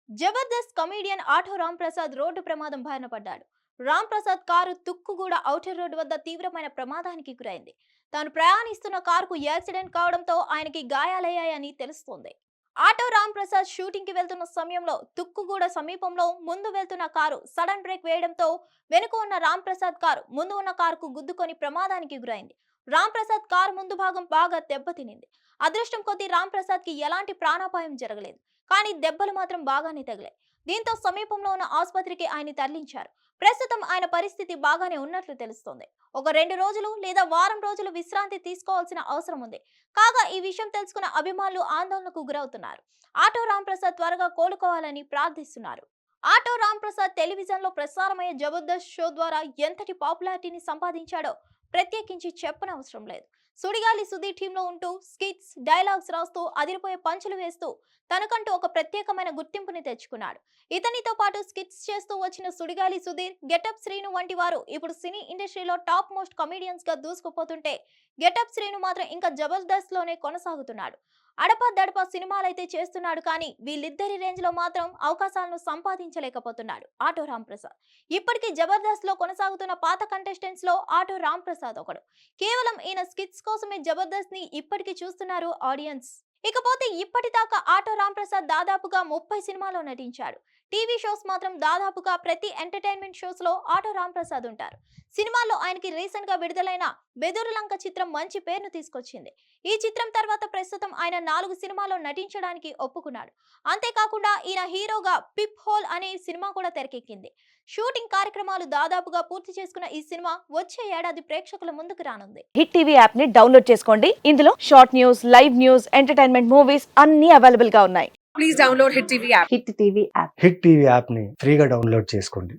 Jabardasth comedian auto Ram Prasad road ప్రమాదం బారిన పడ్డాడు. Ram Prasad car Tukkuguda outer road వద్ద తీవ్రమైన ప్రమాదానికి గురైంది. తాను ప్రయాణిస్తున్న కారుకు యాక్సిడెంట్ కావడంతో ఆయనకి గాయాలయ్యాయని తెలుస్తోంది. ఆటో రామ్ ప్రసాద్ షూటింగ్ కి వెళ్తున్న సమయంలో తుక్కుగూడ సమీపంలో ముందు వెళ్తున్న కారు సడన్ బ్రేక్ వేయడంతో వెనుక ఉన్న రామ్ ప్రసాద్ కారు ముందు ఉన్న కారుకు గుద్దుకొని ప్రమాదానికి గురైంది. రామ్ ప్రసాద్ కారు ముందు భాగం బాగా దెబ్బతినింది. అదృష్టం కొద్దీ రామ్ ప్రసాద్ కి ఎలాంటి ప్రాణాపాయం జరగలేదు. కానీ దెబ్బలు మాత్రం బాగానే తగిలాయి. దీంతో సమీపంలో ఉన్న ఆసుపత్రికి ఆయన తరలించారు. ప్రస్తుతం ఆయన పరిస్థితి బాగానే ఉన్నట్లు తెలుస్తోంది. ఒక 2 రోజులు లేదా వారం రోజులు విశ్రాంతి తీసుకోవాల్సిన అవసరం ఉంది. కాగా ఈ విషయం తెలుసుకున్న అభిమానులు ఆందోళనకు గురవుతున్నారు. ఆటో రామ్ ప్రసాద్ త్వరగా కోలుకోవాలని ప్రార్థిస్తున్నారు. ఆటో రామ్ ప్రసాద్ టెలివిజన్ లో ప్రసారమయ్యే జబర్దస్త్ షో ద్వారా ఎంతటి పాపులారిటీని సంపాదించాడో ప్రత్యేకించి చెప్పనవసరం లేదు. సుడిగాలి సుధీర్ టీంలో ఉంటూ స్కిట్స్, డైలాగ్స్ రాస్తూ అదిరిపోయే పంచులు వేస్తూ తనకంటూ ఒక ప్రత్యేకమైన గుర్తింపుని తెచ్చుకున్నాడు. ఇతనితో పాటు స్కిట్స్ చేస్తూ వచ్చిన సుడిగాలి సుధీర్, గెటప్ శ్రీను వంటి వారు ఇప్పుడు సినీ ఇండస్ట్రీలో టాప్ మోస్ట్ కమీడియన్స్ గా దూసుకుపోతుంటే గెటప్ శ్రీను మాత్రం ఇంకా జబర్దస్త్ లోనే కొనసాగుతున్నాడు. అడపా దడపా సినిమాలైతే చేస్తున్నాడు, కానీ వీళ్ళిద్దరి రేంజ్ లో మాత్రం అవకాశాలను సంపాదించలేకపోతున్నాడు ఆటో రామ్ ప్రసాద్. ఇప్పటికీ జబర్దస్త్ లో కొనసాగుతున్న పాత కంటెస్టెంట్స్ లో ఆటో రామ్ ప్రసాద్ ఒకడు. కేవలం ఈయన స్కిట్స్ కోసమే జబర్దస్త్ ని ఇప్పటికీ చూస్తున్నారు ఆడియన్స్. ఇకపోతే ఇప్పటిదాకా ఆటో రామ్ ప్రసాద్ దాదాపుగా 30 సినిమాల్లో నటించాడు. టీవీ షోస్ మాత్రం దాదాపుగా ప్రతి ఎంటర్టైన్మెంట్ షోస్ లో ఆటో రామ్ ప్రసాద్ ఉంటారు. సినిమాల్లో ఆయనకి రీసెంట్ గా విడుదలైన బెదురులంక చిత్రం మంచి పేరును తీసుకొచ్చింది. ఈ చిత్రం తర్వాత ప్రస్తుతం ఆయన 4 సినిమాల్లో నటించడానికి ఒప్పుకున్నాడు. అంతేకాకుండా ఈయన హీరోగా పిప్ హోల్ అనే సినిమా కూడా తెరకెక్కింది. షూటింగ్ కార్యక్రమాలు దాదాపుగా పూర్తి చేసుకున్న ఈ సినిమా వచ్చే ఏడాది ప్రేక్షకుల ముందుకు రానుంది. హిట్ టీవీ యాప్ ని డౌన్లోడ్ చేసుకోండి. ఇందులో short news, live news, entertainment movies అన్ని అవైలబుల్ గా ఉన్నాయి. Please download Hit TV app. Hit TV app hit TV యాప్ని ఫ్రీగా డౌన్లోడ్ చేసుకోండి.